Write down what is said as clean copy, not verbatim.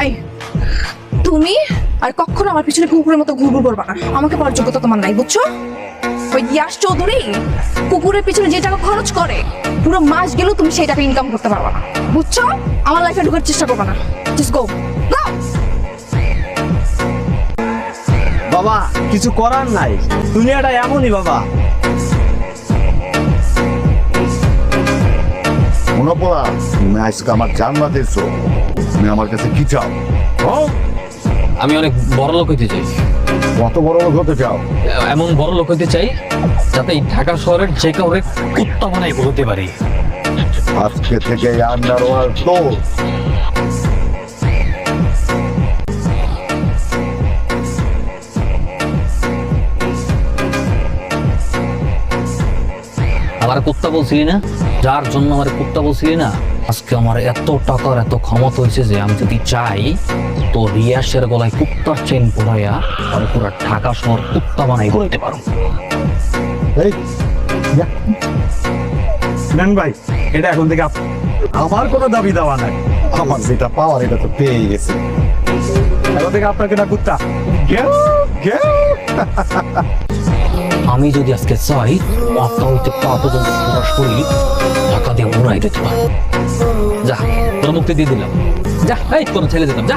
এই তুমি আর কখনো আমার পিছনে কুকুরের মতো ঘুরঘুর করবা না। আমাকে পাওয়ার যোগ্যতা তোমার নাই, বুঝছো? ওই ইয়াশ চৌধুরী কুকুরের পিছনে যে টাকা খরচ করে পুরো মাস গেলেও তুমি সেই টাকা ইনকাম করতে পারবা না, বুঝছো? আমার লাইফে ঢোকার চেষ্টা করবা না। জাস্ট গো গো। বাবা কিছু করার নাই, দুনিয়াটা এমনই বাবা। মনে পড়া তুমি আজকে আমার জানলা দিয়েছো, তুমি আমার কাছে কি চাও? আমি অনেক বড় লোক হইতে চাই। কত বড় লোক হতে চাও? এমন বড় লোক হইতে চাই যাতে এই ঢাকা শহরের যে কাউরে কুত্তা বানাই বলতে পারি। আজকে থেকে আন্ডারওয়ার্ল্ড তো আমার কুত্তা বলছিলি না, যার জন্য আমার কুত্তা বলছিলি না, আজকে আমার এত টাকার এত ক্ষমতা হয়েছে যে আমি যদি চাই তো রিয়াসের গলায় কুত্তার চেন পড়াইয়া আর পুরো ঢাকা শহর কুত্তা বানাই বলতে পারো। এই নেন ভাই, এটা এখন থেকে আমার কোনো দাবি দেওয়া নাই। আমার যেটা পাওয়ার এটা তো পেয়ে গেছে। এখন থেকে আপনাকে না কুত্তা। গেও, গেও। আমি যদি আজকে চাই মাথা হইতে পা পর্যন্ত পুরো শরীর টাকা দিয়ে উড়াই দিতে পারো। যা তোর মুক্তি দিয়ে দিলাম, যা এই কোনো ছেলে দিলাম, যা।